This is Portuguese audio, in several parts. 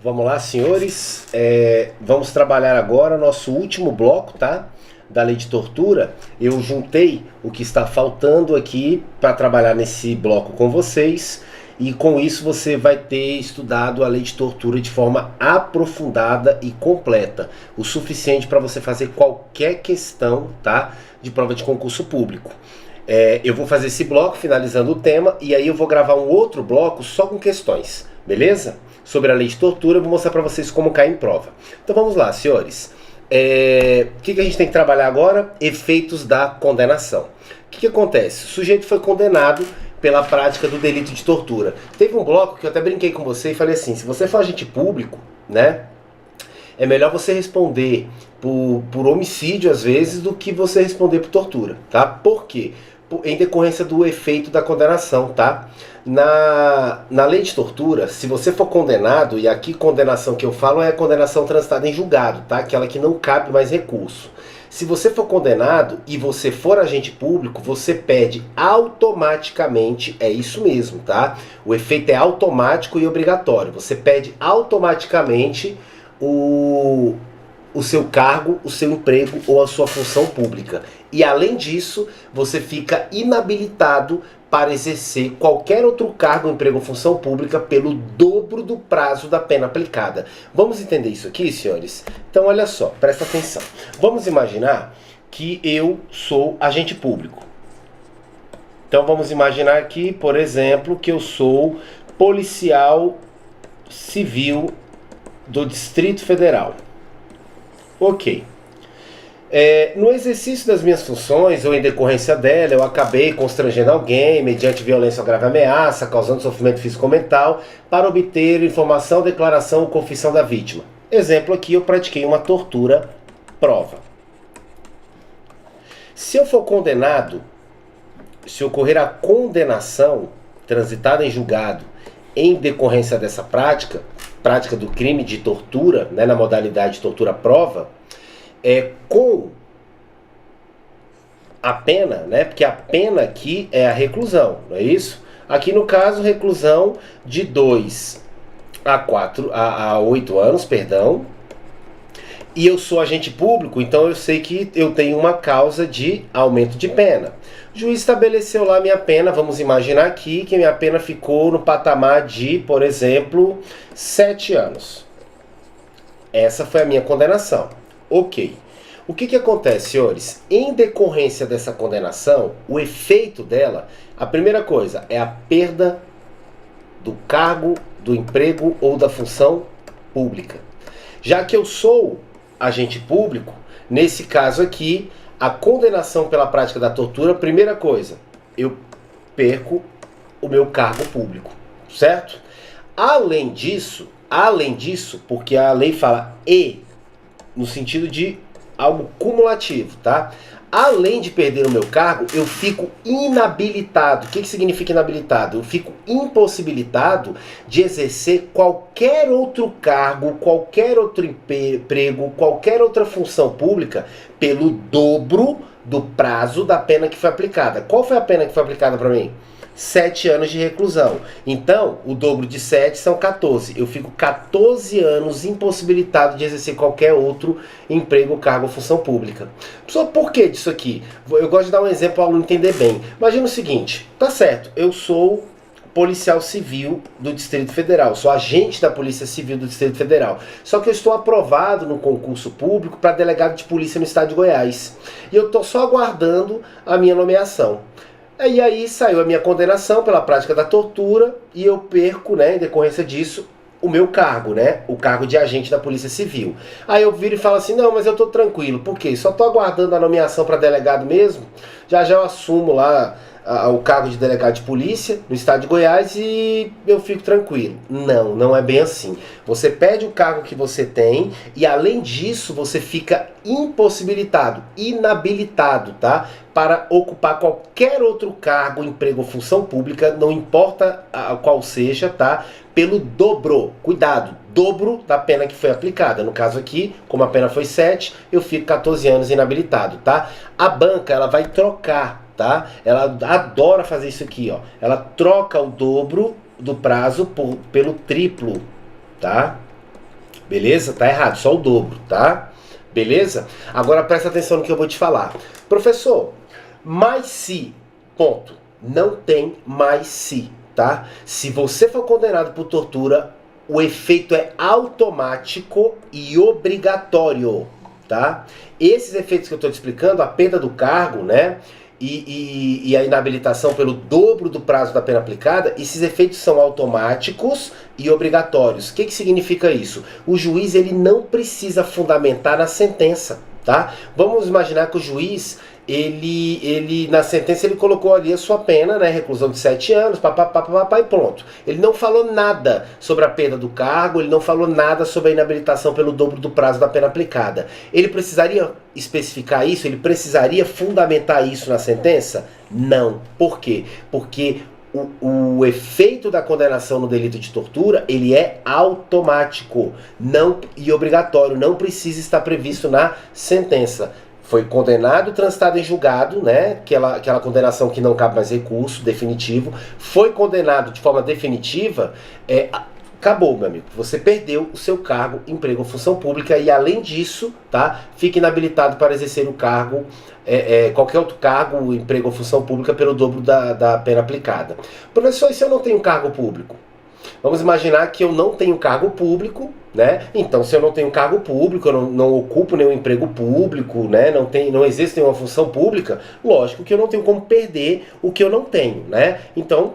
Vamos lá, senhores. Vamos trabalhar agora nosso último bloco, tá? Da lei de tortura. Eu juntei o que está faltando aqui para trabalhar nesse bloco com vocês. E com isso você vai ter estudado a lei de tortura de forma aprofundada e completa. O suficiente para você fazer qualquer questão, tá? De prova de concurso público. Eu vou fazer esse bloco finalizando o tema e aí eu vou gravar um outro bloco só com questões, beleza? Sobre a lei de tortura, eu vou mostrar para vocês como cair em prova. Então vamos lá, senhores. O que a gente tem que trabalhar agora? Efeitos da condenação. O que acontece? O sujeito foi condenado pela prática do delito de tortura. Teve um bloco que eu até brinquei com você e falei assim, se você for agente público, né? É melhor você responder por homicídio, às vezes, do que você responder por tortura, tá? Por quê? Em decorrência do efeito da condenação, tá? Na lei de tortura, se você for condenado, e aqui condenação que eu falo é a condenação transitada em julgado, tá? Aquela que não cabe mais recurso. Se você for condenado e você for agente público, você pede automaticamente, é isso mesmo, tá? O efeito é automático e obrigatório. Você pede automaticamente o seu cargo, o seu emprego ou a sua função pública. E além disso, você fica inabilitado para exercer qualquer outro cargo, emprego ou função pública pelo dobro do prazo da pena aplicada. Vamos entender isso aqui, senhores? Então olha só, presta atenção. Vamos imaginar que eu sou agente público. Então vamos imaginar aqui, por exemplo, que eu sou policial civil do Distrito Federal. Ok. No exercício das minhas funções, ou em decorrência dela, eu acabei constrangendo alguém, mediante violência ou grave ameaça, causando sofrimento físico ou mental, para obter informação, declaração ou confissão da vítima. Exemplo aqui, eu pratiquei uma tortura prova. Se eu for condenado, se ocorrer a condenação transitada em julgado em decorrência dessa prática do crime de tortura, né, na modalidade de tortura prova, com a pena, né, porque a pena aqui é a reclusão, não é isso? Aqui no caso, reclusão de 2 a 8 anos, perdão. E eu sou agente público, então eu sei que eu tenho uma causa de aumento de pena. O juiz estabeleceu lá a minha pena, vamos imaginar aqui que a minha pena ficou no patamar de, por exemplo, 7 anos. Essa foi a minha condenação. Ok. O que acontece, senhores? Em decorrência dessa condenação, o efeito dela, a primeira coisa, é a perda do cargo, do emprego ou da função pública. Já que eu sou agente público, nesse caso aqui, a condenação pela prática da tortura, primeira coisa, eu perco o meu cargo público, certo? Além disso, porque a lei fala no sentido de algo cumulativo, tá? Além de perder o meu cargo, eu fico inabilitado. O que significa inabilitado? Eu fico impossibilitado de exercer qualquer outro cargo, qualquer outro emprego, qualquer outra função pública pelo dobro do prazo da pena que foi aplicada. Qual foi a pena que foi aplicada para mim? 7 anos de reclusão. Então, o dobro de 7 são 14. Eu fico 14 anos impossibilitado de exercer qualquer outro emprego, cargo ou função pública. Só por que disso aqui? Eu gosto de dar um exemplo para o aluno entender bem. Imagina o seguinte, tá certo, eu sou policial civil do Distrito Federal, sou agente da Polícia Civil do Distrito Federal. Só que eu estou aprovado no concurso público para delegado de polícia no estado de Goiás. E eu estou só aguardando a minha nomeação. E aí saiu a minha condenação pela prática da tortura e eu perco, né, em decorrência disso, o meu cargo, né, o cargo de agente da Polícia Civil. Aí eu viro e falo assim, não, mas eu tô tranquilo, por quê? Só tô aguardando a nomeação para delegado mesmo, já eu assumo lá o cargo de delegado de polícia no estado de Goiás e eu fico tranquilo. Não, não é bem assim. Você perde o cargo que você tem e além disso você fica impossibilitado, inabilitado, tá? Para ocupar qualquer outro cargo, emprego ou função pública, não importa qual seja, tá? Pelo dobro, cuidado, dobro da pena que foi aplicada. No caso aqui, como a pena foi 7, eu fico 14 anos inabilitado, tá? A banca, ela vai trocar, tá? Ela adora fazer isso aqui, ó. Ela troca o dobro do prazo pelo triplo, tá? Beleza? Tá errado, só o dobro, tá? Beleza? Agora presta atenção no que eu vou te falar. Professor, mais se, ponto. Não tem mais se, tá? Se você for condenado por tortura, o efeito é automático e obrigatório, tá? Esses efeitos que eu estou te explicando, a perda do cargo, né? E a inabilitação pelo dobro do prazo da pena aplicada, esses efeitos são automáticos e obrigatórios. O que significa isso? O juiz ele não precisa fundamentar na sentença, tá? Vamos imaginar que o juiz, ele na sentença ele colocou ali a sua pena, né, reclusão de 7 anos, papapá, e pronto. Ele não falou nada sobre a perda do cargo, ele não falou nada sobre a inabilitação pelo dobro do prazo da pena aplicada. Ele precisaria especificar isso? Ele precisaria fundamentar isso na sentença? Não. Por quê? Porque o efeito da condenação no delito de tortura, ele é automático e obrigatório, não precisa estar previsto na sentença. Foi condenado, transitado em julgado, né? Aquela condenação que não cabe mais recurso, definitivo. Foi condenado de forma definitiva, acabou, meu amigo. Você perdeu o seu cargo, emprego ou função pública e, além disso, tá? Fica inabilitado para exercer o cargo, qualquer outro cargo, emprego ou função pública pelo dobro da pena aplicada. Professor, e se eu não tenho cargo público? Vamos imaginar que eu não tenho cargo público, né? Então, se eu não tenho cargo público, eu não ocupo nenhum emprego público, né? Não existe nenhuma função pública, lógico que eu não tenho como perder o que eu não tenho, né? Então,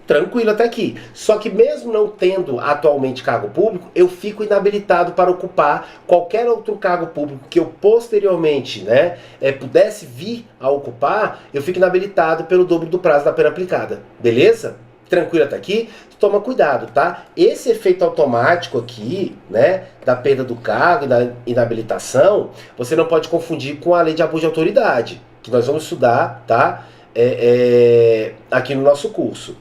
tranquilo até aqui. Só que mesmo não tendo atualmente cargo público, eu fico inabilitado para ocupar qualquer outro cargo público que eu posteriormente, né, pudesse vir a ocupar, eu fico inabilitado pelo dobro do prazo da pena aplicada. Beleza? Tranquilo até aqui? Toma cuidado, tá? Esse efeito automático aqui, né, da perda do cargo e da inabilitação, você não pode confundir com a lei de abuso de autoridade, que nós vamos estudar, tá? Aqui no nosso curso.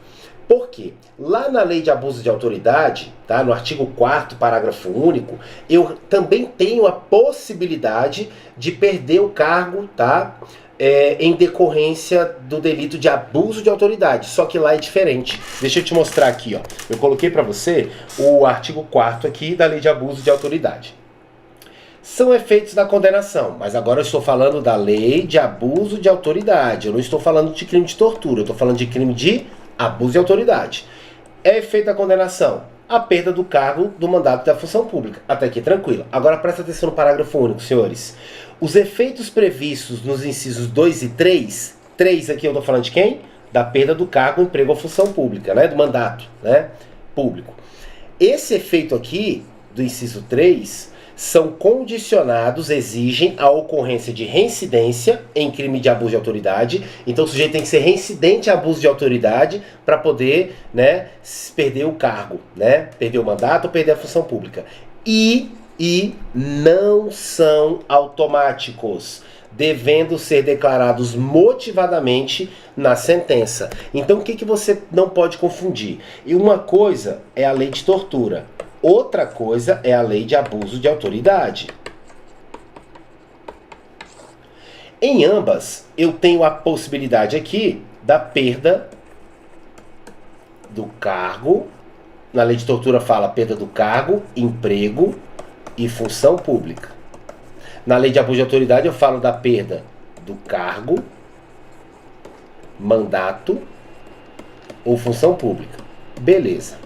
Por quê? Lá na lei de abuso de autoridade, tá, no artigo 4º, parágrafo único, eu também tenho a possibilidade de perder o cargo, tá? Em decorrência do delito de abuso de autoridade, só que lá é diferente. Deixa eu te mostrar aqui, ó. Eu coloquei para você o artigo 4º aqui da lei de abuso de autoridade. São efeitos da condenação, mas agora eu estou falando da lei de abuso de autoridade. Eu não estou falando de crime de tortura, eu estou falando de crime de abuso de autoridade. É efeito da condenação, a perda do cargo, do mandato da função pública. Até aqui tranquilo. Agora presta atenção no parágrafo único, senhores. Os efeitos previstos nos incisos 2 e 3, 3 aqui eu estou falando de quem? Da perda do cargo, emprego ou função pública, né? Do mandato, né? Público. Esse efeito aqui, do inciso 3, são condicionados, exigem a ocorrência de reincidência em crime de abuso de autoridade. Então o sujeito tem que ser reincidente a abuso de autoridade para poder, né, perder o cargo, né? Perder o mandato ou perder a função pública. E não são automáticos, devendo ser declarados motivadamente na sentença. Então o que você não pode confundir? E uma coisa é a lei de tortura, outra coisa é a lei de abuso de autoridade. Em ambas, eu tenho a possibilidade aqui da perda do cargo. Na lei de tortura fala perda do cargo, emprego e função pública. Na lei de abuso de autoridade eu falo da perda do cargo, mandato ou função pública. Beleza.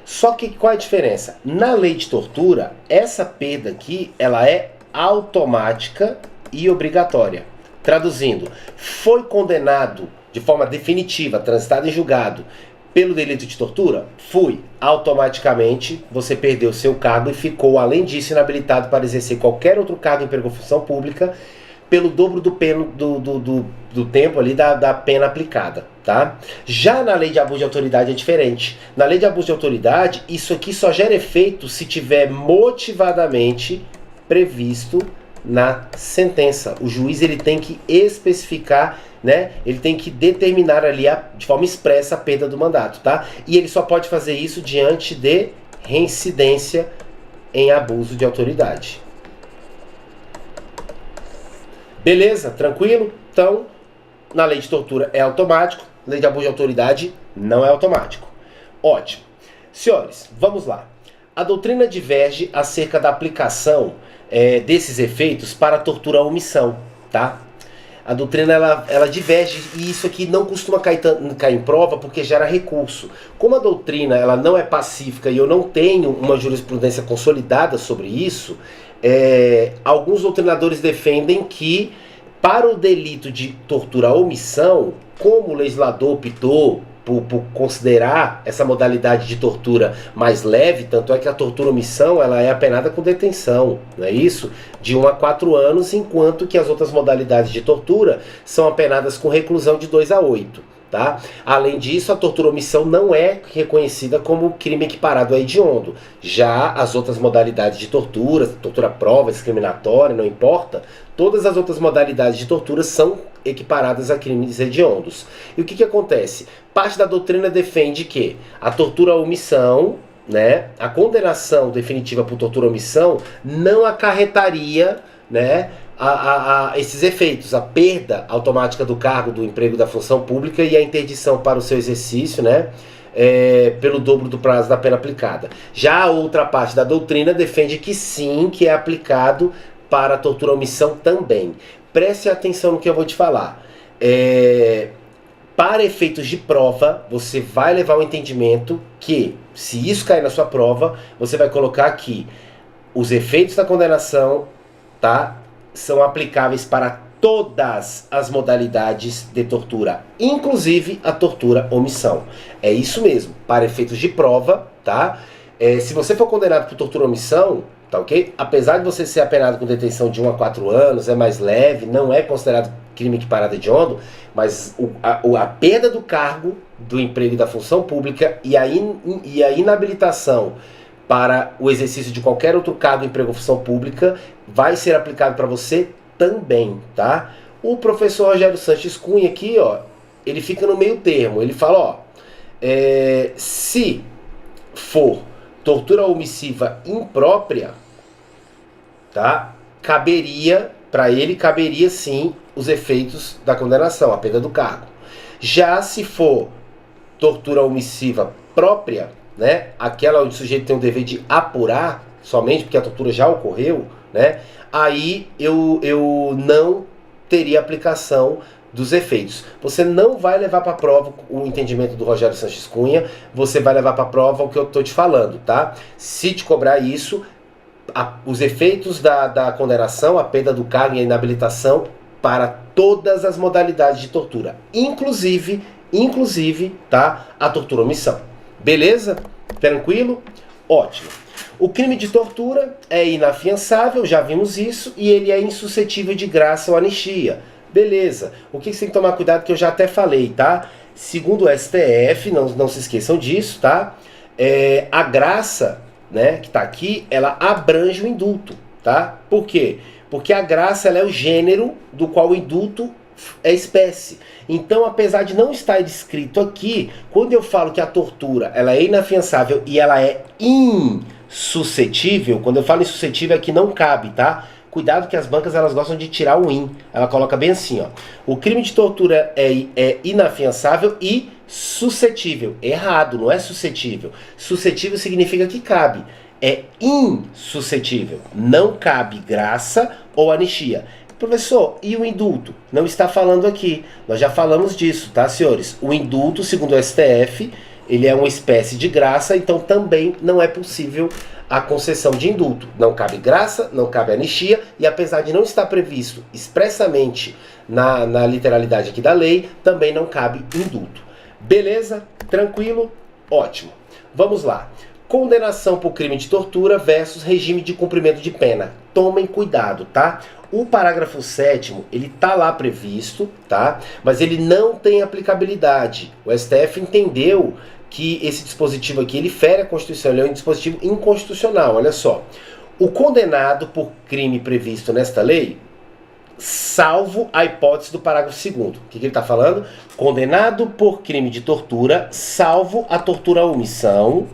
Só que qual é a diferença? Na lei de tortura, essa perda aqui, ela é automática e obrigatória. Traduzindo, foi condenado de forma definitiva, transitado em julgado, pelo delito de tortura? Fui. Automaticamente você perdeu seu cargo e ficou, além disso, inabilitado para exercer qualquer outro cargo, emprego ou função pública pelo dobro do tempo ali da pena aplicada, tá? Já na lei de abuso de autoridade é diferente. Na lei de abuso de autoridade, isso aqui só gera efeito se tiver motivadamente previsto na sentença. O juiz ele tem que especificar, né? Ele tem que determinar ali de forma expressa a perda do mandato, tá? E ele só pode fazer isso diante de reincidência em abuso de autoridade. Beleza? Tranquilo? Então, na lei de tortura é automático, lei de abuso de autoridade não é automático. Ótimo. Senhores, vamos lá. A doutrina diverge acerca da aplicação desses efeitos para a tortura à omissão, tá? A doutrina ela diverge e isso aqui não costuma cair em prova porque gera recurso. Como a doutrina ela não é pacífica e eu não tenho uma jurisprudência consolidada sobre isso, alguns doutrinadores defendem que para o delito de tortura à omissão, como o legislador optou por considerar essa modalidade de tortura mais leve, tanto é que a tortura omissão ela é apenada com detenção, não é isso? De 1 a 4 anos, enquanto que as outras modalidades de tortura são apenadas com reclusão de 2 a 8. Tá? Além disso, a tortura omissão não é reconhecida como crime equiparado a hediondo. Já as outras modalidades de tortura, tortura prova, discriminatória, não importa, todas as outras modalidades de tortura são equiparadas a crimes hediondos. E o que acontece? Parte da doutrina defende que a tortura à omissão, né, a condenação definitiva por tortura à omissão não acarretaria, né, esses efeitos, a perda automática do cargo, do emprego, da função pública e a interdição para o seu exercício, né, pelo dobro do prazo da pena aplicada. Já a outra parte da doutrina defende que sim, que é aplicado para a tortura à omissão também. Preste atenção no que eu vou te falar. Para efeitos de prova, você vai levar ao entendimento que, se isso cair na sua prova, você vai colocar aqui os efeitos da condenação, tá, são aplicáveis para todas as modalidades de tortura, inclusive a tortura omissão. É isso mesmo, para efeitos de prova, tá? Se você for condenado por tortura omissão, tá ok? Apesar de você ser apenado com detenção de 1 a 4 anos, é mais leve, não é considerado crime equiparado a hediondo, mas a perda do cargo, do emprego e da função pública e a inabilitação para o exercício de qualquer outro cargo, emprego ou função pública vai ser aplicado para você também, tá? O professor Rogério Sanches Cunha aqui, ó, ele fica no meio termo, ele fala, ó, se for tortura omissiva imprópria, tá? Caberia sim os efeitos da condenação, a perda do cargo. Já se for tortura omissiva própria, né, aquela onde o sujeito tem o dever de apurar somente porque a tortura já ocorreu, né, aí eu não teria aplicação dos efeitos. Você não vai levar para a prova o entendimento do Rogério Sanches Cunha, você vai levar para a prova o que eu estou te falando, tá? Se te cobrar isso, os efeitos da condenação, a perda do cargo e a inabilitação para todas as modalidades de tortura, inclusive, tá, a tortura omissão. Beleza? Tranquilo? Ótimo. O crime de tortura é inafiançável, já vimos isso, e ele é insuscetível de graça ou anistia. Beleza. O que você tem que tomar cuidado, que eu já até falei, tá? Segundo o STF, não se esqueçam disso, tá? A graça, né, que tá aqui, ela abrange o indulto, tá? Por quê? Porque a graça, ela é o gênero do qual o indulto é espécie. Então, apesar de não estar descrito aqui, quando eu falo que a tortura ela é inafiançável e ela é insuscetível, quando eu falo insuscetível é que não cabe, tá? Cuidado que as bancas elas gostam de tirar o in. Ela coloca bem assim, ó. O crime de tortura é inafiançável e suscetível. Errado, não é suscetível. Suscetível significa que cabe. É insuscetível. Não cabe graça ou anistia. Professor, e o indulto? Não está falando aqui. Nós já falamos disso, tá, senhores? O indulto, segundo o STF, ele é uma espécie de graça, então também não é possível a concessão de indulto. Não cabe graça, não cabe anistia, e apesar de não estar previsto expressamente na literalidade aqui da lei, também não cabe indulto. Beleza? Tranquilo? Ótimo. Vamos lá. Condenação por crime de tortura versus regime de cumprimento de pena. Tomem cuidado, tá? O parágrafo 7º, ele tá lá previsto, tá? Mas ele não tem aplicabilidade. O STF entendeu que esse dispositivo aqui, ele fere a Constituição, ele é um dispositivo inconstitucional, olha só. O condenado por crime previsto nesta lei, salvo a hipótese do parágrafo 2º. O que ele está falando? Condenado por crime de tortura, salvo a tortura à omissão,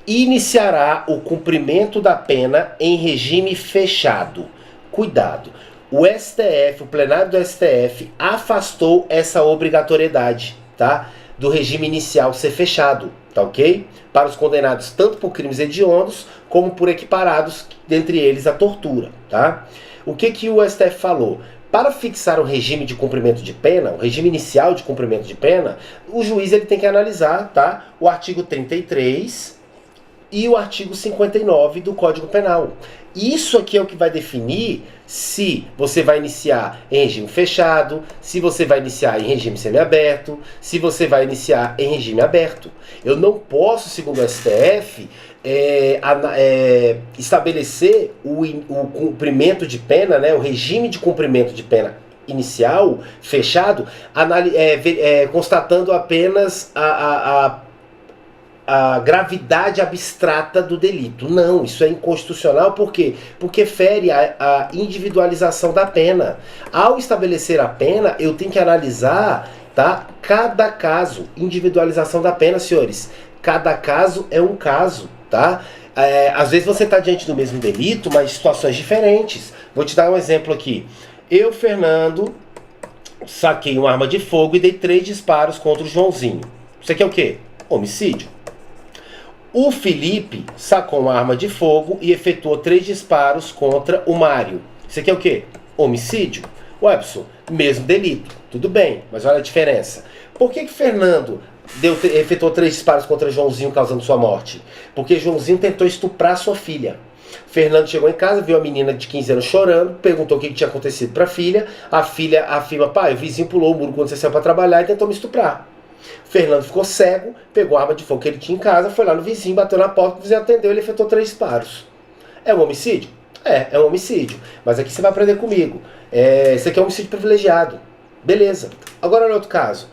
iniciará o cumprimento da pena em regime fechado. Cuidado. O STF, o plenário do STF, afastou essa obrigatoriedade, tá? do regime inicial ser fechado, tá ok? Para os condenados tanto por crimes hediondos como por equiparados, dentre eles a tortura, tá? O que o STF falou? Para fixar o regime de cumprimento de pena, o regime inicial de cumprimento de pena, o juiz ele tem que analisar, tá, o artigo 33 e o artigo 59 do Código Penal. Isso aqui é o que vai definir se você vai iniciar em regime fechado, se você vai iniciar em regime semiaberto, se você vai iniciar em regime aberto. Eu não posso, segundo o STF, estabelecer o cumprimento de pena, né, o regime de cumprimento de pena inicial, fechado, constatando apenas a gravidade abstrata do delito. Não, isso é inconstitucional. Por quê? Porque fere a individualização da pena. Ao estabelecer a pena, eu tenho que analisar, tá, cada caso. Individualização da pena, senhores. Cada caso é um caso, tá? Às vezes você está diante do mesmo delito, mas situações diferentes. Vou te dar um exemplo aqui. Eu, Fernando, saquei uma arma de fogo e dei 3 disparos contra o Joãozinho. Isso aqui é o quê? Homicídio. O Felipe sacou uma arma de fogo e efetuou 3 disparos contra o Mário. Isso aqui é o quê? Homicídio. Webson, mesmo delito. Tudo bem, mas olha a diferença. Por que Fernando efetuou 3 disparos contra Joãozinho causando sua morte? Porque Joãozinho tentou estuprar sua filha. Fernando chegou em casa, viu a menina de 15 anos chorando, perguntou o que tinha acontecido para a filha. A filha afirma: pai, o vizinho pulou o muro quando você saiu para trabalhar e tentou me estuprar. Fernando ficou cego, pegou a arma de fogo que ele tinha em casa, foi lá no vizinho, bateu na porta, o vizinho atendeu, ele efetuou 3 disparos. É um homicídio? É um homicídio. Mas aqui você vai aprender comigo. Isso aqui é um homicídio privilegiado. Beleza. Agora, no outro caso,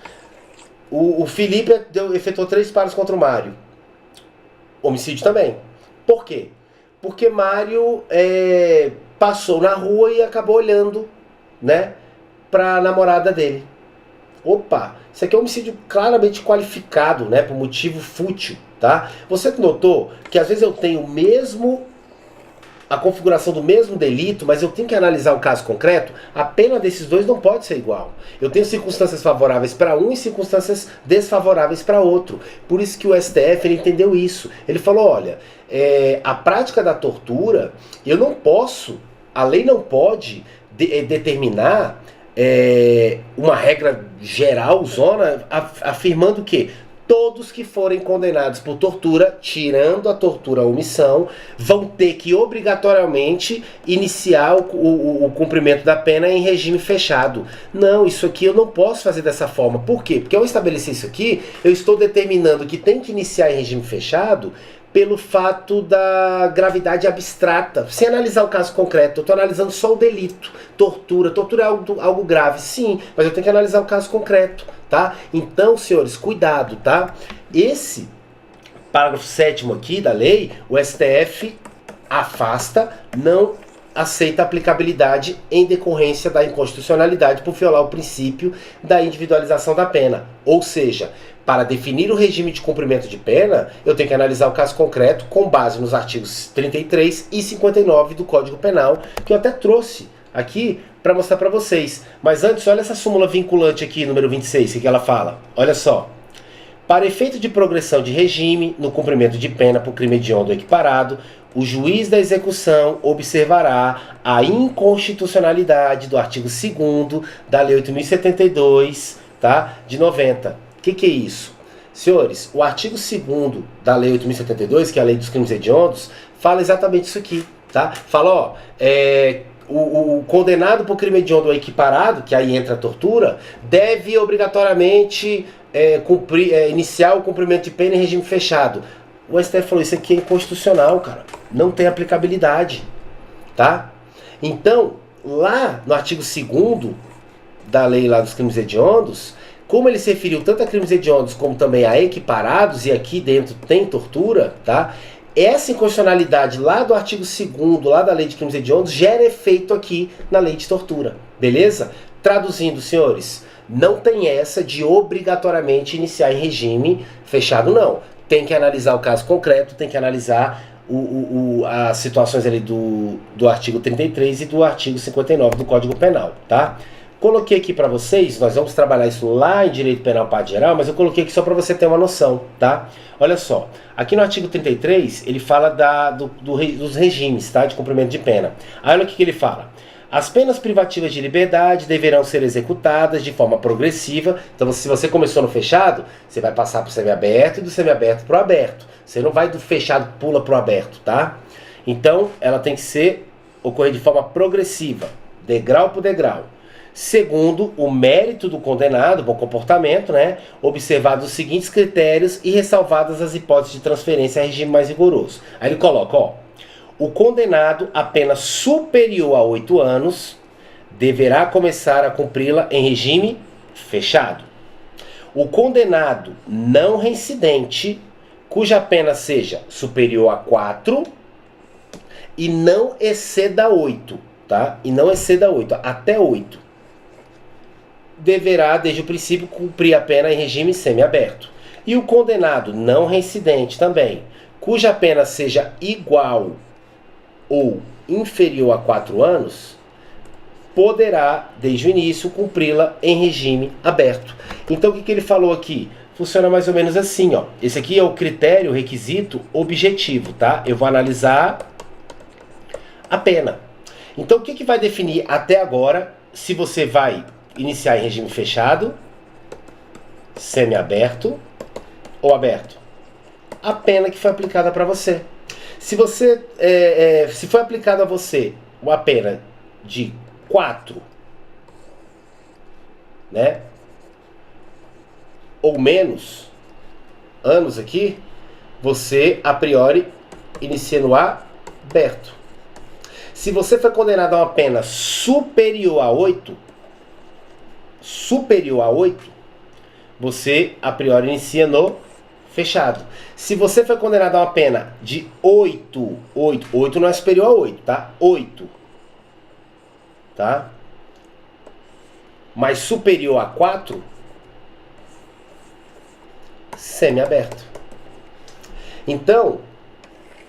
o Felipe efetuou 3 disparos contra o Mário. Homicídio também. Por quê? Porque Mário passou na rua e acabou olhando, né, para a namorada dele. Opa, isso aqui é um homicídio claramente qualificado, né, por motivo fútil, tá? Você notou que às vezes eu tenho a configuração do mesmo delito, mas eu tenho que analisar o caso concreto? A pena desses dois não pode ser igual. Eu tenho circunstâncias favoráveis para um e circunstâncias desfavoráveis para outro. Por isso que o STF ele entendeu isso. Ele falou, olha, a prática da tortura, eu não posso, a lei não pode determinar uma regra geral, zona, afirmando que todos que forem condenados por tortura, tirando a tortura à omissão, vão ter que obrigatoriamente iniciar o cumprimento da pena em regime fechado. Não, isso aqui eu não posso fazer dessa forma. Por quê? Porque ao estabelecer isso aqui, eu estou determinando que tem que iniciar em regime fechado pelo fato da gravidade abstrata, sem analisar o caso concreto. Eu estou analisando só o delito, tortura. Tortura é algo grave, sim, mas eu tenho que analisar o caso concreto, tá? Então, senhores, cuidado, tá? Esse parágrafo 7º aqui da lei, o STF afasta, não aceita aplicabilidade em decorrência da inconstitucionalidade por violar o princípio da individualização da pena. Ou seja, para definir o regime de cumprimento de pena, eu tenho que analisar o caso concreto com base nos artigos 33 e 59 do Código Penal, que eu até trouxe aqui para mostrar para vocês. Mas antes, olha essa súmula vinculante aqui, número 26, que ela fala. Olha só. Para efeito de progressão de regime no cumprimento de pena por crime hediondo ou equiparado, o juiz da execução observará a inconstitucionalidade do artigo 2º da Lei 8.072, tá, de 90. O que é isso? Senhores, o artigo 2º da Lei 8.072, que é a Lei dos Crimes Hediondos, fala exatamente isso aqui, tá? Fala, ó, o condenado por crime hediondo ou equiparado, que aí entra a tortura, deve obrigatoriamente iniciar o cumprimento de pena em regime fechado. O STF falou, isso aqui é inconstitucional, cara. Não tem aplicabilidade, tá? Então, lá no artigo 2º da lei lá dos crimes hediondos, como ele se referiu tanto a crimes hediondos como também a equiparados, e aqui dentro tem tortura, tá? Essa inconstitucionalidade lá do artigo 2º, lá da lei de crimes hediondos, gera efeito aqui na lei de tortura, beleza? Traduzindo, senhores, não tem essa de obrigatoriamente iniciar em regime fechado, não. Tem que analisar o caso concreto, tem que analisar as situações ali do artigo 33 e do artigo 59 do Código Penal, tá? Coloquei aqui para vocês, nós vamos trabalhar isso lá em Direito Penal Parte Geral, mas eu coloquei aqui só para você ter uma noção, tá? Olha só, aqui no artigo 33, ele fala dos regimes, tá? De cumprimento de pena. Aí olha o que ele fala. As penas privativas de liberdade deverão ser executadas de forma progressiva. Então, se você começou no fechado, você vai passar para o semiaberto e do semiaberto para o aberto. Você não vai do fechado pula para o aberto, tá? Então, ela tem que ocorrer de forma progressiva, degrau por degrau. Segundo o mérito do condenado, bom comportamento, né? Observados os seguintes critérios e ressalvadas as hipóteses de transferência a regime mais rigoroso. Aí ele coloca, ó, o condenado a pena superior a 8 anos deverá começar a cumpri-la em regime fechado. O condenado não reincidente, cuja pena seja superior a 4 e não exceda 8, tá? E não exceda 8, até 8. Deverá, desde o princípio, cumprir a pena em regime semiaberto. E o condenado não reincidente também, cuja pena seja igual ou inferior a 4 anos, poderá, desde o início, cumpri-la em regime aberto. Então, o que ele falou aqui? Funciona mais ou menos assim, ó. Esse aqui é o critério, o requisito objetivo, tá? Eu vou analisar a pena. Então, o que vai definir até agora se você vai iniciar em regime fechado, semiaberto ou aberto? A pena que foi aplicada para você. Se foi aplicada a você uma pena de 4, né, ou menos anos aqui, você a priori inicia no aberto. Se você foi condenado a uma pena superior a 8, você a priori inicia no fechado. Se você foi condenado a uma pena de 8 não é superior a 8, tá? 8, tá? Mas superior a 4, semiaberto. Então,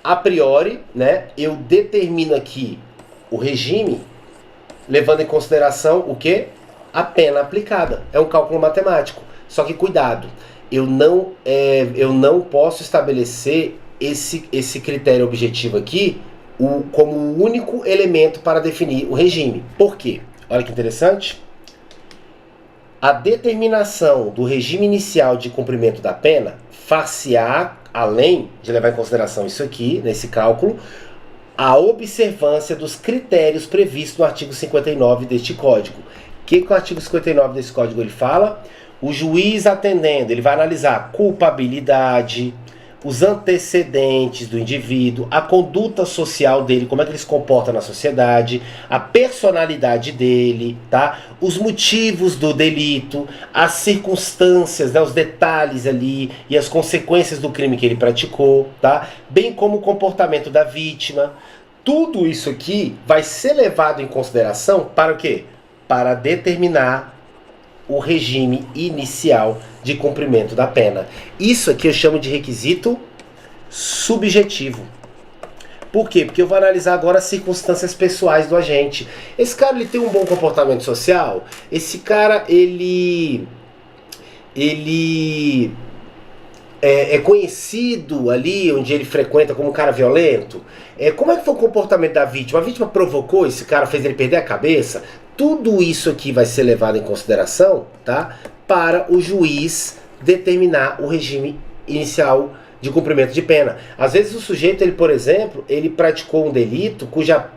a priori, né, eu determino aqui o regime levando em consideração o quê? A pena aplicada. É um cálculo matemático. Só que cuidado, eu não posso estabelecer esse critério objetivo aqui como o único elemento para definir o regime. Por quê? Olha que interessante. A determinação do regime inicial de cumprimento da pena far-se-á, além de levar em consideração isso aqui, nesse cálculo, a observância dos critérios previstos no artigo 59 deste Código. O que o artigo 59 desse Código ele fala? O juiz atendendo, ele vai analisar a culpabilidade, os antecedentes do indivíduo, a conduta social dele, como é que ele se comporta na sociedade, a personalidade dele, tá? Os motivos do delito, as circunstâncias, né, os detalhes ali e as consequências do crime que ele praticou, tá? Bem como o comportamento da vítima. Tudo isso aqui vai ser levado em consideração para o quê? Para determinar o regime inicial de cumprimento da pena. Isso aqui eu chamo de requisito subjetivo. Por quê? Porque eu vou analisar agora as circunstâncias pessoais do agente. Esse cara ele tem um bom comportamento social? Esse cara ele é conhecido ali onde ele frequenta como um cara violento? Como é que foi o comportamento da vítima? A vítima provocou esse cara, fez ele perder a cabeça? Tudo isso aqui vai ser levado em consideração, tá? Para o juiz determinar o regime inicial de cumprimento de pena. Às vezes o sujeito, ele, por exemplo, ele praticou um delito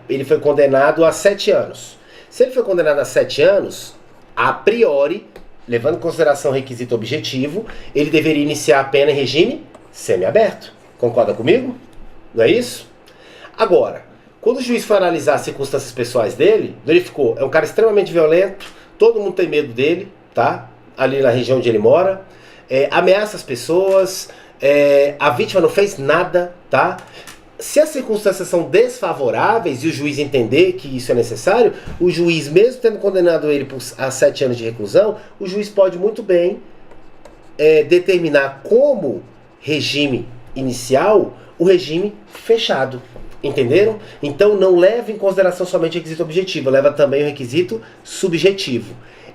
ele foi condenado a 7 anos. Se ele foi condenado a 7 anos, a priori, levando em consideração o requisito objetivo, ele deveria iniciar a pena em regime semiaberto. Concorda comigo? Não é isso? Agora, quando o juiz foi analisar as circunstâncias pessoais dele, verificou, é um cara extremamente violento, todo mundo tem medo dele, tá? Ali na região onde ele mora, ameaça as pessoas, a vítima não fez nada, tá? Se as circunstâncias são desfavoráveis e o juiz entender que isso é necessário, o juiz, mesmo tendo condenado ele a 7 anos de reclusão, o juiz pode muito bem determinar como regime inicial o regime fechado. Entenderam? Então não leva em consideração somente o requisito objetivo, leva também o requisito subjetivo.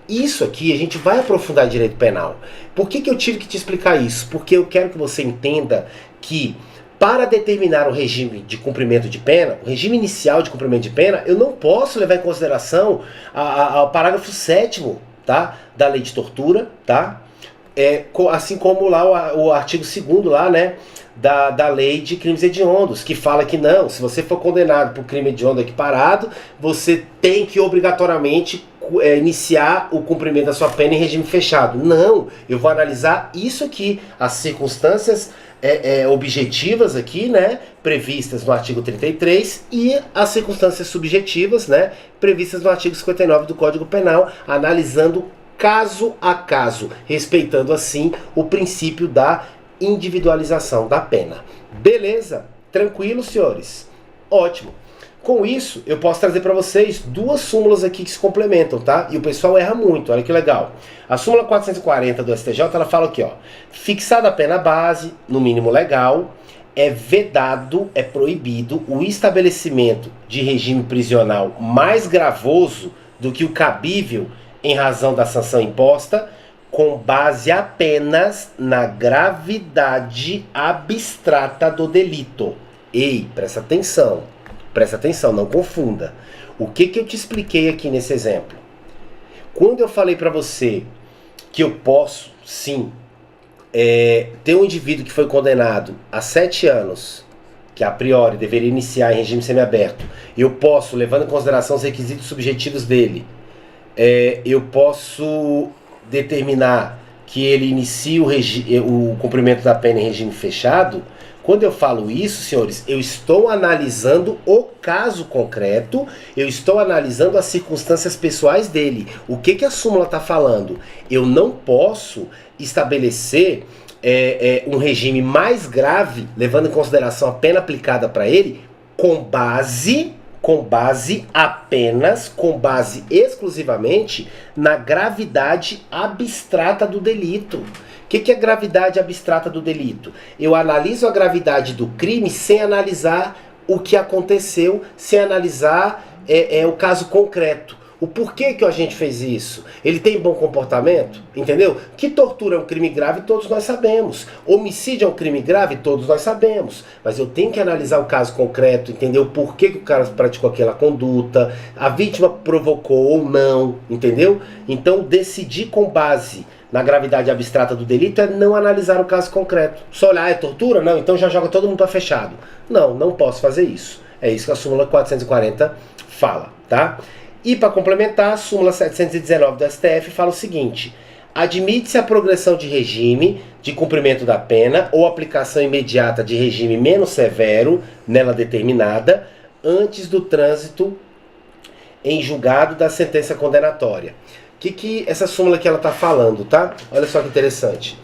Isso aqui a gente vai aprofundar em direito penal. Por que eu tive que te explicar isso? Porque eu quero que você entenda que para determinar o regime de cumprimento de pena, o regime inicial de cumprimento de pena, eu não posso levar em consideração o parágrafo 7º, tá, da lei de tortura, tá? Assim como lá o artigo 2º lá, né, da lei de crimes hediondos, que fala que não, se você for condenado por crime hediondo equiparado, você tem que obrigatoriamente iniciar o cumprimento da sua pena em regime fechado. Não, eu vou analisar isso aqui, as circunstâncias objetivas aqui, né, previstas no artigo 33 e as circunstâncias subjetivas, né, previstas no artigo 59 do Código Penal, analisando caso a caso, respeitando assim o princípio da individualização da pena. Beleza? Tranquilo, senhores? Ótimo. Com isso, eu posso trazer para vocês duas súmulas aqui que se complementam, tá? E o pessoal erra muito, olha que legal. A súmula 440 do STJ, ela fala aqui, ó. Fixada a pena base, no mínimo legal, é vedado, é proibido o estabelecimento de regime prisional mais gravoso do que o cabível em razão da sanção imposta, com base apenas na gravidade abstrata do delito. Ei, presta atenção, não confunda. O que eu te expliquei aqui nesse exemplo? Quando eu falei para você que eu posso, sim, ter um indivíduo que foi condenado a 7 anos, que a priori deveria iniciar em regime semiaberto, eu posso, levando em consideração os requisitos subjetivos dele, eu posso determinar que ele inicie o cumprimento da pena em regime fechado. Quando eu falo isso, senhores, eu estou analisando o caso concreto, eu estou analisando as circunstâncias pessoais dele. O que a súmula está falando? Eu não posso estabelecer um regime mais grave, levando em consideração a pena aplicada para ele, com base exclusivamente na gravidade abstrata do delito. O que é gravidade abstrata do delito? Eu analiso a gravidade do crime sem analisar o que aconteceu, sem analisar o caso concreto. O porquê que o agente fez isso? Ele tem bom comportamento? Entendeu? Que tortura é um crime grave, todos nós sabemos. Homicídio é um crime grave, todos nós sabemos. Mas eu tenho que analisar o caso concreto, entender o porquê que o cara praticou aquela conduta, a vítima provocou ou não, entendeu? Então, decidir com base na gravidade abstrata do delito é não analisar o caso concreto. Só olhar, é tortura? Não, então já joga todo mundo para fechado. Não, não posso fazer isso. É isso que a súmula 440 fala, tá? E para complementar, a súmula 719 do STF fala o seguinte: admite-se a progressão de regime de cumprimento da pena ou aplicação imediata de regime menos severo, nela determinada, antes do trânsito em julgado da sentença condenatória. O que essa súmula aqui ela está falando, tá? Olha só que interessante.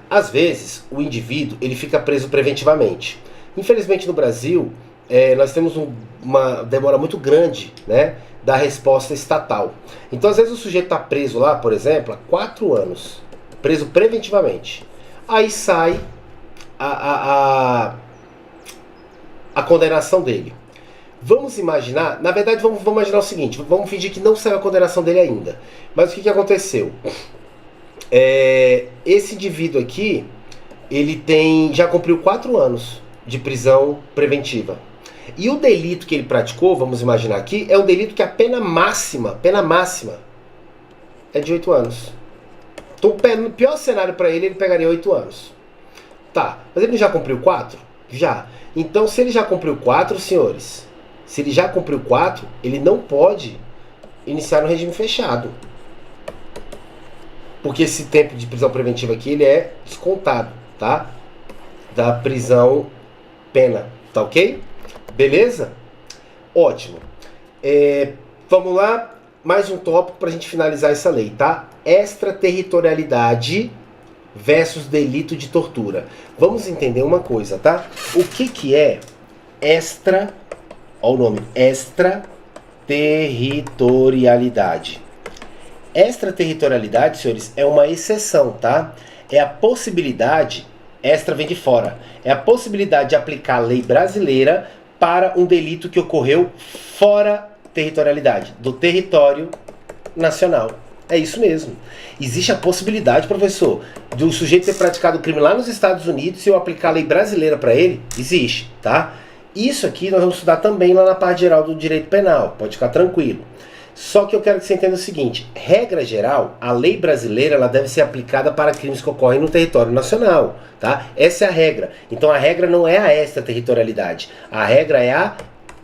Às vezes, o indivíduo ele fica preso preventivamente. Infelizmente, no Brasil, nós temos uma demora muito grande, né, da resposta estatal. Então, às vezes, o sujeito está preso lá, por exemplo, há 4 anos, preso preventivamente. Aí sai a condenação dele. Vamos imaginar, na verdade, vamos imaginar o seguinte, vamos fingir que não saiu a condenação dele ainda. Mas o que aconteceu? Esse indivíduo aqui, ele já cumpriu 4 anos de prisão preventiva. E o delito que ele praticou, vamos imaginar aqui, é um delito que a pena máxima é de 8 anos. Então, no pior cenário para ele pegaria 8 anos. Tá, mas ele já cumpriu 4? Já. Então, se ele já cumpriu 4, senhores, ele não pode iniciar no regime fechado. Porque esse tempo de prisão preventiva aqui, ele é descontado, tá? Da prisão pena, tá ok? Beleza? Ótimo. Vamos lá, mais um tópico para a gente finalizar essa lei, tá? Extraterritorialidade versus delito de tortura. Vamos entender uma coisa, tá? O que é olha o nome, extraterritorialidade. Extraterritorialidade, senhores, é uma exceção, tá? É a possibilidade, extra vem de fora, é a possibilidade de aplicar a lei brasileira para um delito que ocorreu fora territorialidade, do território nacional. É isso mesmo. Existe a possibilidade, professor, do sujeito ter praticado o crime lá nos Estados Unidos e eu aplicar a lei brasileira para ele? Existe, tá? Isso aqui nós vamos estudar também lá na parte geral do direito penal, pode ficar tranquilo. Só que eu quero que você entenda o seguinte, regra geral, a lei brasileira ela deve ser aplicada para crimes que ocorrem no território nacional, tá? Essa é a regra. Então a regra não é a extraterritorialidade, a regra é a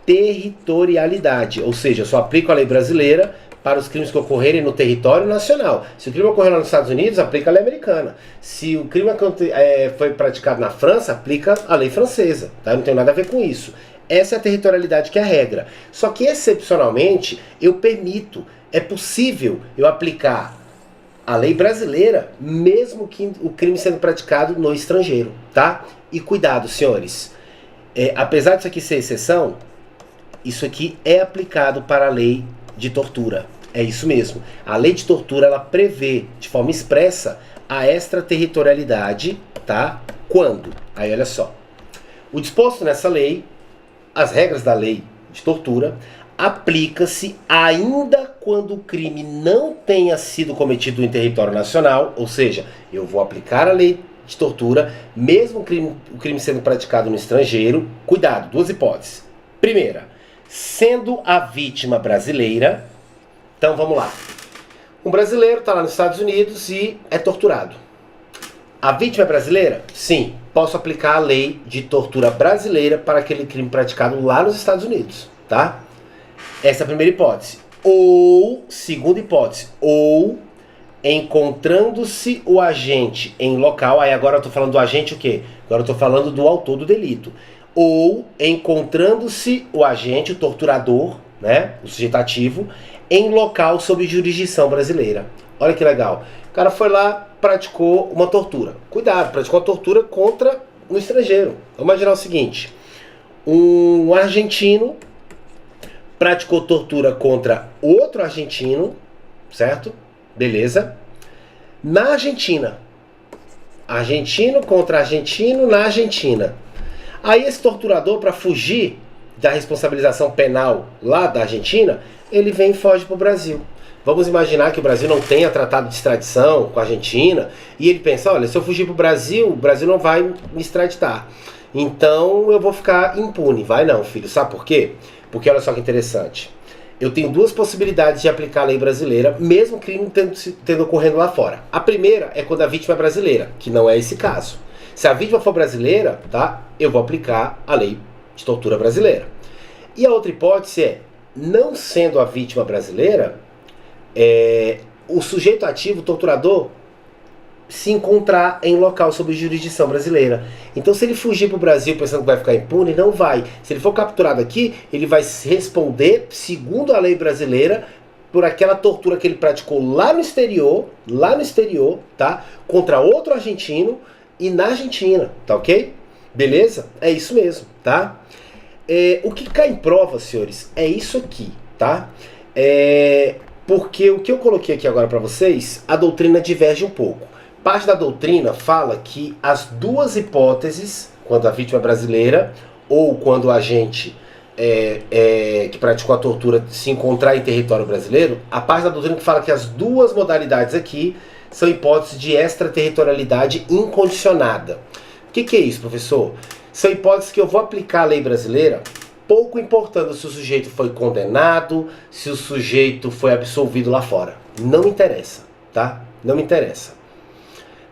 territorialidade, ou seja, eu só aplico a lei brasileira para os crimes que ocorrerem no território nacional. Se o crime ocorreu lá nos Estados Unidos, aplica a lei americana. Se o crime foi praticado na França, aplica a lei francesa, tá? Não tem nada a ver com isso. Essa é a territorialidade que é a regra. Só que, excepcionalmente, eu permito, é possível eu aplicar a lei brasileira, mesmo que o crime sendo praticado no estrangeiro, tá? E cuidado, senhores, apesar disso aqui ser exceção, isso aqui é aplicado para a lei de tortura. É isso mesmo. A lei de tortura, ela prevê, de forma expressa, a extraterritorialidade, tá? Quando? Aí, olha só. O disposto nessa lei, as regras da lei de tortura, aplica-se ainda quando o crime não tenha sido cometido em território nacional, ou seja, eu vou aplicar a lei de tortura, mesmo o crime sendo praticado no estrangeiro. Cuidado, duas hipóteses. Primeira, sendo a vítima brasileira. Então vamos lá. Um brasileiro está lá nos Estados Unidos e é torturado. A vítima é brasileira? Sim. Posso aplicar a lei de tortura brasileira para aquele crime praticado lá nos Estados Unidos, tá? Essa é a primeira hipótese. Ou, segunda hipótese, ou encontrando-se o agente em local, aí agora eu estou falando do agente o quê? Agora eu estou falando do autor do delito. Ou encontrando-se o agente, o torturador, né, o sujeito ativo, em local sob jurisdição brasileira. Olha que legal. O cara foi lá, praticou uma tortura. Cuidado, praticou uma tortura contra um estrangeiro. Vamos imaginar o seguinte. Um argentino praticou tortura contra outro argentino, certo? Beleza. Na Argentina. Argentino contra argentino na Argentina. Aí esse torturador, para fugir da responsabilização penal lá da Argentina, ele vem e foge para o Brasil. Vamos imaginar que o Brasil não tenha tratado de extradição com a Argentina, e ele pensa, olha, se eu fugir para o Brasil não vai me extraditar. Então eu vou ficar impune. Vai não, filho. Sabe por quê? Porque olha só que interessante. Eu tenho duas possibilidades de aplicar a lei brasileira, mesmo o crime tendo ocorrendo lá fora. A primeira é quando a vítima é brasileira, que não é esse caso. Se a vítima for brasileira, tá, eu vou aplicar a lei de tortura brasileira. E a outra hipótese é, não sendo a vítima brasileira, o sujeito ativo, o torturador, se encontrar em local sob jurisdição brasileira. Então, se ele fugir para o Brasil pensando que vai ficar impune, não vai. Se ele for capturado aqui, ele vai responder, segundo a lei brasileira, por aquela tortura que ele praticou lá no exterior, tá? Contra outro argentino e na Argentina, tá ok? Beleza? É isso mesmo, tá? O que cai em prova, senhores, é isso aqui, tá? Porque o que eu coloquei aqui agora para vocês, a doutrina diverge um pouco. Parte da doutrina fala que as duas hipóteses, quando a vítima é brasileira ou quando o agente que praticou a tortura se encontrar em território brasileiro, a parte da doutrina que fala que as duas modalidades aqui são hipóteses de extraterritorialidade incondicionada. O que é isso, professor? São hipóteses que eu vou aplicar a lei brasileira, pouco importando se o sujeito foi condenado, se o sujeito foi absolvido lá fora. Não me interessa, tá? Não me interessa.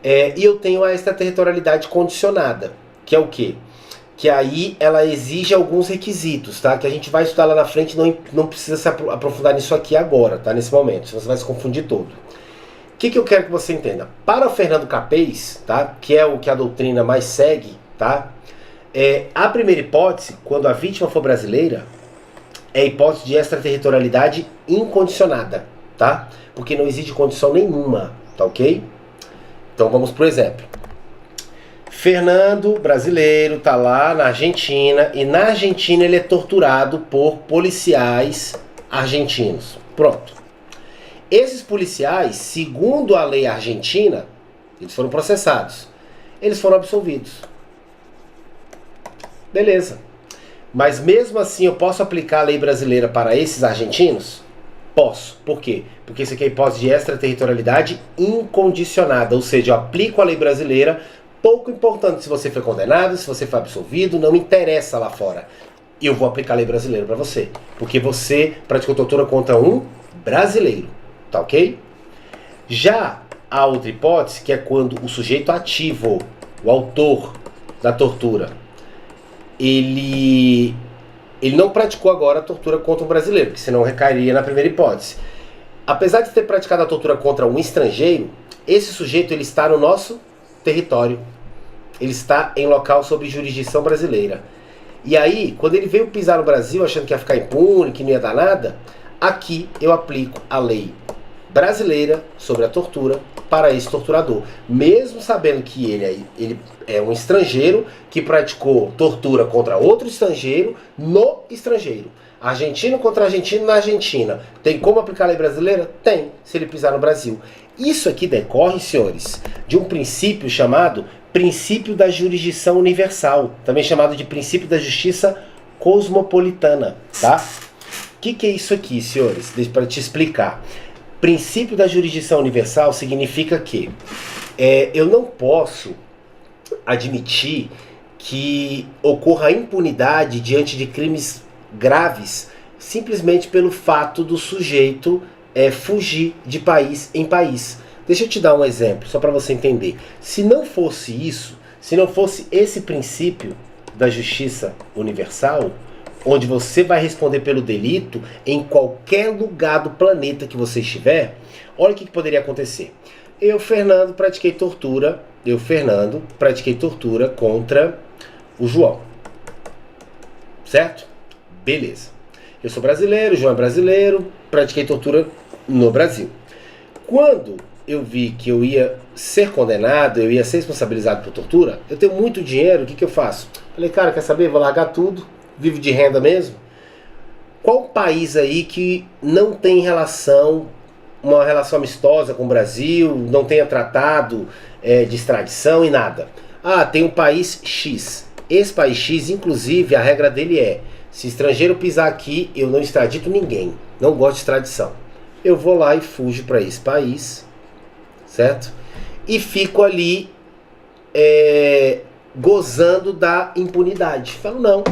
E eu tenho a extraterritorialidade condicionada, que é o quê? Que aí ela exige alguns requisitos, tá? Que a gente vai estudar lá na frente, não precisa se aprofundar nisso aqui agora, tá? Nesse momento, senão você vai se confundir todo. O que eu quero que você entenda? Para o Fernando Capês, tá? Que é o que a doutrina mais segue, tá? A primeira hipótese, quando a vítima for brasileira, é a hipótese de extraterritorialidade incondicionada, tá? Porque não existe condição nenhuma, tá ok? Então vamos pro exemplo. Fernando, brasileiro, tá lá na Argentina, e na Argentina ele é torturado por policiais argentinos. Pronto. Esses policiais, segundo a lei argentina, eles foram processados. Eles foram absolvidos. Beleza. Mas mesmo assim eu posso aplicar a lei brasileira para esses argentinos? Posso. Por quê? Porque isso aqui é hipótese de extraterritorialidade incondicionada, ou seja, eu aplico a lei brasileira, pouco importante se você foi condenado, se você foi absolvido, não me interessa lá fora. Eu vou aplicar a lei brasileira para você, porque você praticou tortura contra um brasileiro, tá ok? Já a outra hipótese, que é quando o sujeito ativo, o autor da tortura, ele não praticou agora a tortura contra um brasileiro, porque senão recairia na primeira hipótese. Apesar de ter praticado a tortura contra um estrangeiro, esse sujeito ele está no nosso território. Ele está em local sob jurisdição brasileira. E aí, quando ele veio pisar no Brasil achando que ia ficar impune, que não ia dar nada, aqui eu aplico a lei brasileira sobre a tortura para esse torturador. Mesmo sabendo que ele é um estrangeiro que praticou tortura contra outro estrangeiro no estrangeiro. Argentino contra argentino na Argentina. Tem como aplicar a lei brasileira? Tem, se ele pisar no Brasil. Isso aqui decorre, senhores, de um princípio chamado princípio da jurisdição universal, também chamado de princípio da justiça cosmopolitana, tá? O que é isso aqui, senhores? Deixa para te explicar. Princípio da jurisdição universal significa que eu não posso admitir que ocorra impunidade diante de crimes graves simplesmente pelo fato do sujeito fugir de país em país. Deixa eu te dar um exemplo, só para você entender. Se não fosse isso, se não fosse esse princípio da justiça universal, onde você vai responder pelo delito em qualquer lugar do planeta que você estiver, olha o que poderia acontecer. Eu, Fernando, pratiquei tortura contra o João. Certo? Beleza. Eu sou brasileiro, o João é brasileiro, pratiquei tortura no Brasil. Quando eu vi que eu ia ser condenado, eu ia ser responsabilizado por tortura, eu tenho muito dinheiro, o que eu faço? Falei, cara, quer saber? Vou largar tudo, vivo de renda mesmo. Qual país aí que não tem uma relação amistosa com o Brasil, não tenha tratado de extradição e nada? Ah, tem um país X. Esse país X, inclusive, a regra dele é: se estrangeiro pisar aqui, eu não extradito ninguém. Não gosto de extradição. Eu vou lá e fujo para esse país, certo? E fico ali gozando da impunidade. Falo, não,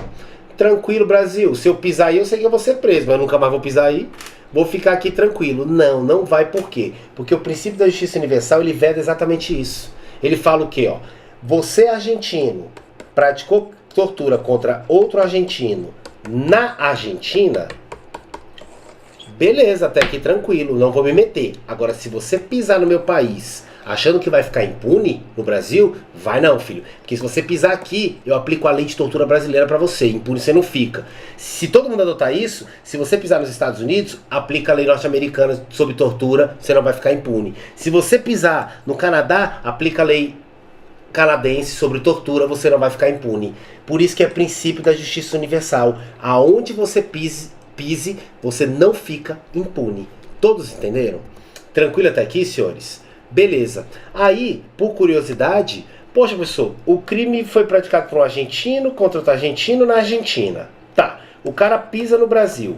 tranquilo, Brasil, se eu pisar aí eu sei que eu vou ser preso, mas eu nunca mais vou pisar aí, vou ficar aqui tranquilo. Não, não vai. Por quê? Porque o princípio da justiça universal, ele veda exatamente isso. Ele fala o quê? Ó? Você, argentino, praticou tortura contra outro argentino na Argentina, beleza, até aqui tranquilo, não vou me meter. Agora, se você pisar no meu país achando que vai ficar impune no Brasil, vai não, filho. Porque se você pisar aqui, eu aplico a lei de tortura brasileira pra você. Impune você não fica. Se todo mundo adotar isso, se você pisar nos Estados Unidos, aplica a lei norte-americana sobre tortura, você não vai ficar impune. Se você pisar no Canadá, aplica a lei canadense sobre tortura, você não vai ficar impune. Por isso que é princípio da justiça universal. Aonde você pise, você não fica impune. Todos entenderam? Tranquilo até aqui, senhores? Beleza. Aí, por curiosidade, poxa, professor, o crime foi praticado por um argentino contra outro argentino na Argentina. Tá, o cara pisa no Brasil.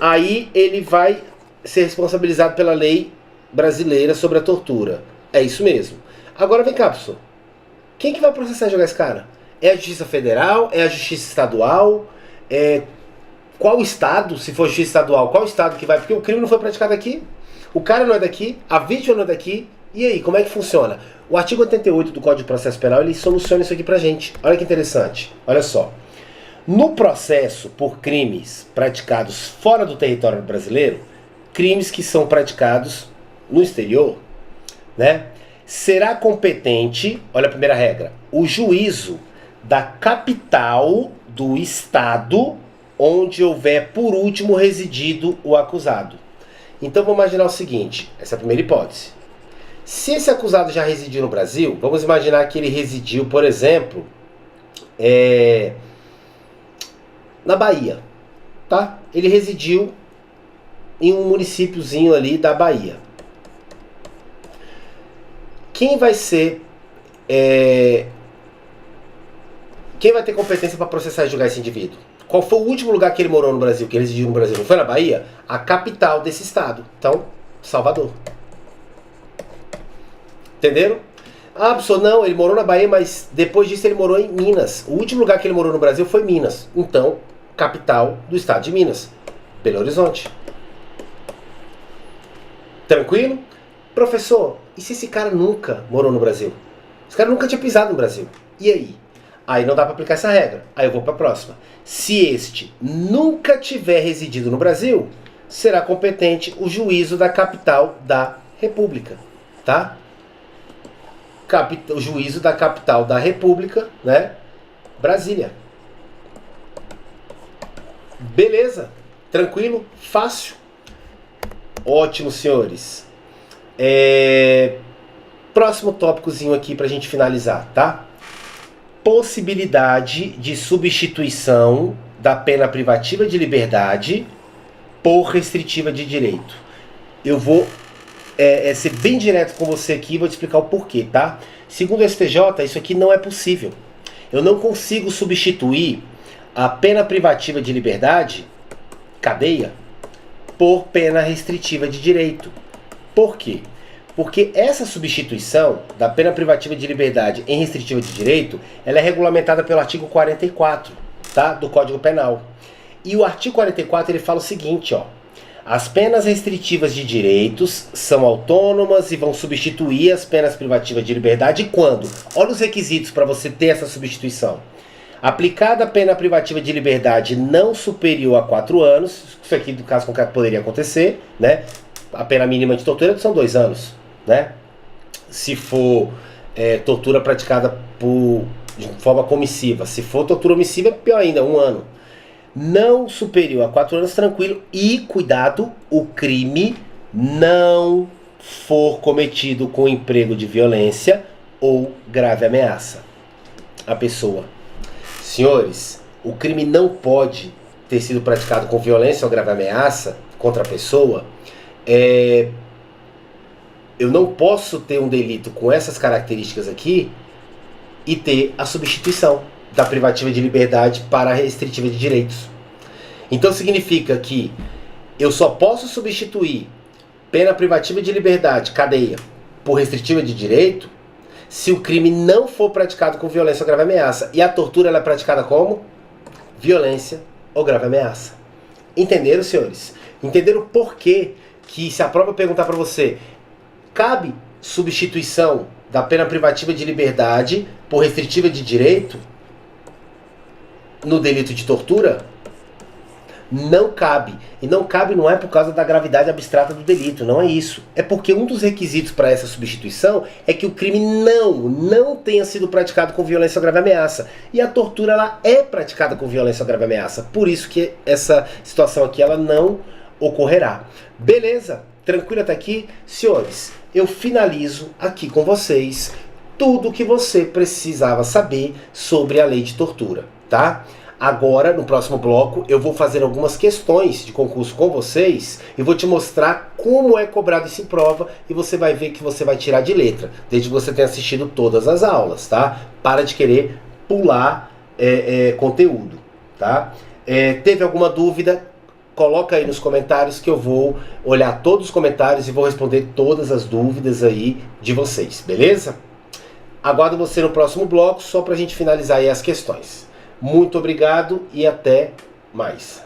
Aí ele vai ser responsabilizado pela lei brasileira sobre a tortura. É isso mesmo. Agora vem cá, professor. Quem que vai processar e jogar esse cara? É a Justiça Federal? É a Justiça Estadual? Qual estado, se for Justiça Estadual, qual estado que vai? Porque o crime não foi praticado aqui. O cara não é daqui, a vítima não é daqui. E aí, como é que funciona? O artigo 88 do Código de Processo Penal, ele soluciona isso aqui pra gente. Olha que interessante. Olha só. No processo por crimes praticados fora do território brasileiro, crimes que são praticados no exterior, né? Será competente, olha a primeira regra, o juízo da capital do estado onde houver por último residido o acusado. Então vamos imaginar o seguinte, essa é a primeira hipótese. Se esse acusado já residiu no Brasil, vamos imaginar que ele residiu, por exemplo, na Bahia, tá? Ele residiu em um municípiozinho ali da Bahia. Quem vai ter competência para processar e julgar esse indivíduo? Qual foi o último lugar que ele morou no Brasil, que ele residiu no Brasil? Não foi na Bahia? A capital desse estado. Então, Salvador. Entenderam? Ah, professor, não, ele morou na Bahia, mas depois disso ele morou em Minas. O último lugar que ele morou no Brasil foi Minas. Então, capital do estado de Minas. Belo Horizonte. Tranquilo? Professor, e se esse cara nunca morou no Brasil? Esse cara nunca tinha pisado no Brasil. E aí? Aí não dá para aplicar essa regra. Aí eu vou para a próxima. Se este nunca tiver residido no Brasil, será competente o juízo da capital da República. Tá? O juízo da capital da República, né? Brasília. Beleza? Tranquilo? Fácil? Ótimo, senhores. Próximo tópicozinho aqui pra gente finalizar, tá? Possibilidade de substituição da pena privativa de liberdade por restritiva de direito. Eu vou ser bem direto com você aqui e vou te explicar o porquê, tá? Segundo o STJ, isso aqui não é possível. Eu não consigo substituir a pena privativa de liberdade, cadeia, por pena restritiva de direito. Por quê? Porque essa substituição da pena privativa de liberdade em restritiva de direito, ela é regulamentada pelo artigo 44, tá? Do Código Penal. E o artigo 44 ele fala o seguinte, ó: as penas restritivas de direitos são autônomas e vão substituir as penas privativas de liberdade quando? Olha os requisitos para você ter essa substituição. Aplicada a pena privativa de liberdade não superior a 4 anos, isso aqui do caso concreto poderia acontecer, né? A pena mínima de tortura são 2 anos, né? Se for tortura praticada de forma comissiva, se for tortura omissiva é pior ainda, 1 ano. Não superior a 4 anos, tranquilo. E cuidado, o crime não for cometido com emprego de violência ou grave ameaça à pessoa. Senhores, o crime não pode ter sido praticado com violência ou grave ameaça contra a pessoa. Eu não posso ter um delito com essas características aqui e ter a substituição da privativa de liberdade para a restritiva de direitos. Então significa que eu só posso substituir pena privativa de liberdade, cadeia, por restritiva de direito se o crime não for praticado com violência ou grave ameaça. E a tortura ela é praticada como? Violência ou grave ameaça. Entenderam, senhores? Entenderam por quê que, se a prova perguntar para você, cabe substituição da pena privativa de liberdade por restritiva de direito no delito de tortura? Não cabe. E não cabe não é por causa da gravidade abstrata do delito, não é isso. É porque um dos requisitos para essa substituição é que o crime não tenha sido praticado com violência ou grave ameaça. E a tortura ela é praticada com violência ou grave ameaça. Por isso que essa situação aqui ela não ocorrerá. Beleza? Tranquilo até aqui? Senhores, eu finalizo aqui com vocês tudo o que você precisava saber sobre a lei de tortura, tá? Agora, no próximo bloco, eu vou fazer algumas questões de concurso com vocês e vou te mostrar como é cobrado isso em prova e você vai ver que você vai tirar de letra, desde que você tenha assistido todas as aulas, tá? Para de querer pular conteúdo, tá? Teve alguma dúvida? Coloca aí nos comentários que eu vou olhar todos os comentários e vou responder todas as dúvidas aí de vocês, beleza? Aguardo você no próximo bloco, só para a gente finalizar aí as questões. Muito obrigado e até mais.